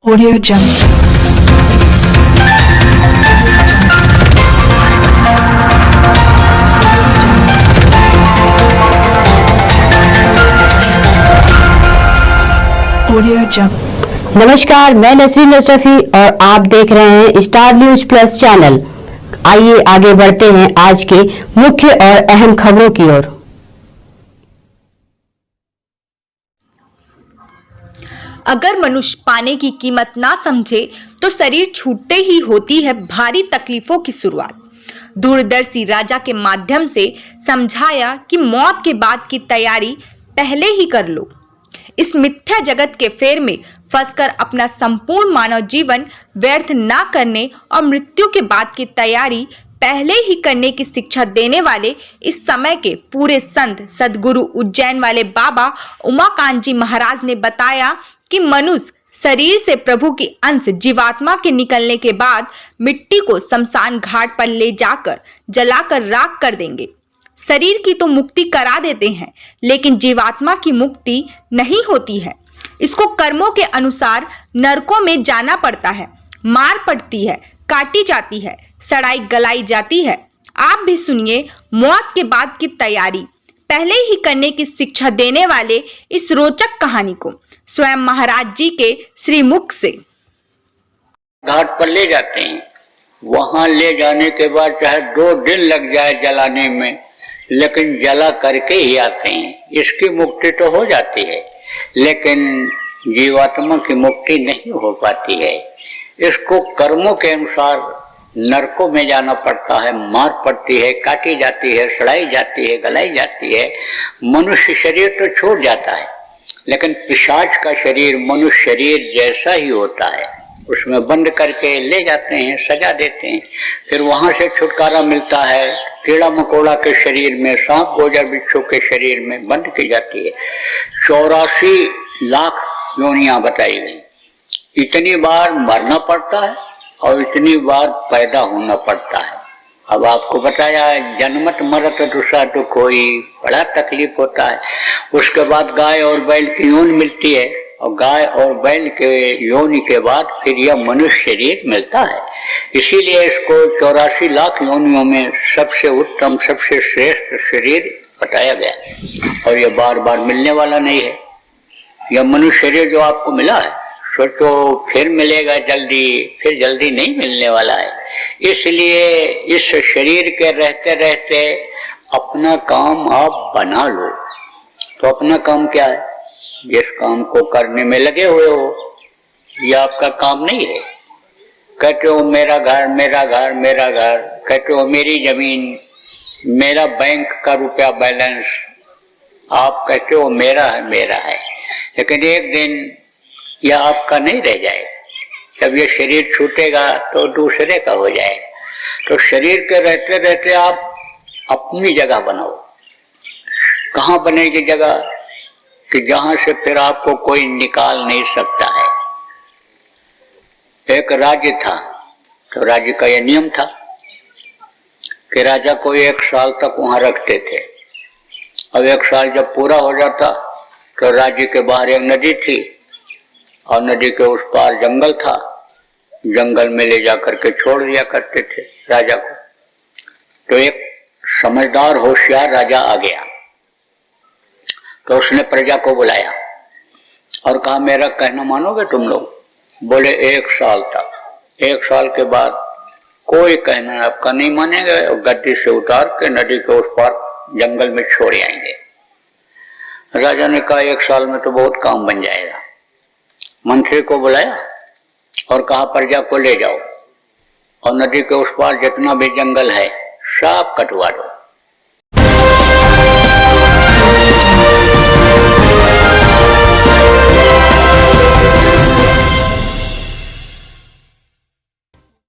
Audio Jungle. Audio Jungle. नमस्कार, मैं नसरीन अशरफी और आप देख रहे हैं स्टार न्यूज प्लस चैनल। आइए आगे बढ़ते हैं आज के मुख्य और अहम खबरों की ओर। अगर मनुष्य पाने की कीमत ना समझे तो शरीर छूटते ही होती है भारी तकलीफों की शुरुआत। दूरदर्शी राजा के माध्यम से समझाया कि मौत के बाद की तैयारी पहले ही कर लो। इस मिथ्या जगत के फेर में फंसकर अपना संपूर्ण मानव जीवन व्यर्थ ना करने और मृत्यु के बाद की तैयारी पहले ही करने की शिक्षा देने वाले इस समय के पूरे संत सदगुरु उज्जैन वाले बाबा उमाकांत जी महाराज ने बताया कि मनुष्य शरीर से प्रभु की अंश जीवात्मा के निकलने के बाद मिट्टी को शमशान घाट पर ले जाकर जलाकर राख कर देंगे। शरीर की तो मुक्ति करा देते हैं, लेकिन जीवात्मा की मुक्ति नहीं होती है। इसको कर्मों के अनुसार नरकों में जाना पड़ता है, मार पड़ती है, काटी जाती है, सड़ाई गलाई जाती है। आप भी सुनिए मौत के बाद की तैयारी पहले ही करने की शिक्षा देने वाले इस रोचक कहानी को स्वयं महाराज जी के श्रीमुख से। घाट पर ले जाते हैं, वहां ले जाने के बाद चाहे 2 दिन लग जाए जलाने में, लेकिन जला करके ही आते हैं। इसकी मुक्ति तो हो जाती है, लेकिन जीवात्मा की मुक्ति नहीं हो पाती है। इसको कर्मों के अनुसार नरकों में जाना पड़ता है, मार पड़ती है, काटी जाती है, सड़ाई जाती है, गलाई जाती है। मनुष्य शरीर तो छूट जाता है, लेकिन पिशाच का शरीर मनुष्य शरीर जैसा ही होता है। उसमें बंद करके ले जाते हैं, सजा देते हैं। फिर वहां से छुटकारा मिलता है, कीड़ा मकोड़ा के शरीर में, सांप गोजर बिच्छू के शरीर में बंद की जाती है। 84 लाख योनियां बताई गई। इतनी बार मरना पड़ता है और इतनी बार पैदा होना पड़ता है। अब आपको बताया जन्मत मरत दूसरा दुख होई, बड़ा तकलीफ होता है। उसके बाद गाय और बैल की योनि मिलती है, और गाय और बैल के योनि के बाद फिर यह मनुष्य शरीर मिलता है। इसीलिए इसको 84 लाख योनियों में सबसे उत्तम, सबसे श्रेष्ठ शरीर बताया गया। और यह बार बार मिलने वाला नहीं है। यह मनुष्य शरीर जो आपको मिला है, सोचो फिर मिलेगा जल्दी, फिर जल्दी नहीं मिलने वाला है। इसलिए इस शरीर के रहते रहते अपना काम आप बना लो। तो अपना काम क्या है? जिस काम को करने में लगे हुए हो, यह आपका काम नहीं है। कहते हो मेरा घर, मेरा घर, मेरा घर, कहते हो मेरी जमीन, मेरा बैंक का रुपया बैलेंस, आप कहते हो मेरा है, मेरा है। लेकिन एक दिन यह आपका नहीं रह जाएगा। जब यह शरीर छूटेगा तो दूसरे का हो जाएगा। तो शरीर के रहते रहते आप अपनी जगह बनाओ। कहाँ बनेगी जगह? कि जहां से फिर आपको कोई निकाल नहीं सकता है। एक राज्य था, तो राज्य का यह नियम था कि राजा को 1 साल तक वहां रखते थे। अब 1 साल जब पूरा हो जाता तो राज्य के बाहर एक नदी थी, और नदी के उस पार जंगल था। जंगल में ले जाकर के छोड़ दिया करते थे राजा को। तो एक समझदार होशियार राजा आ गया, तो उसने प्रजा को बुलाया और कहा मेरा कहना मानोगे तुम लोग? बोले 1 साल तक। 1 साल के बाद कोई कहना आपका नहीं मानेगा, और गद्दी से उतार के नदी के उस पार जंगल में छोड़ आएंगे। राजा ने कहा 1 साल में तो बहुत काम बन जाएगा। मंत्री को बुलाया और कहा प्रजा को ले जाओ और नदी के उस पार जितना भी जंगल है सब कटवा दो।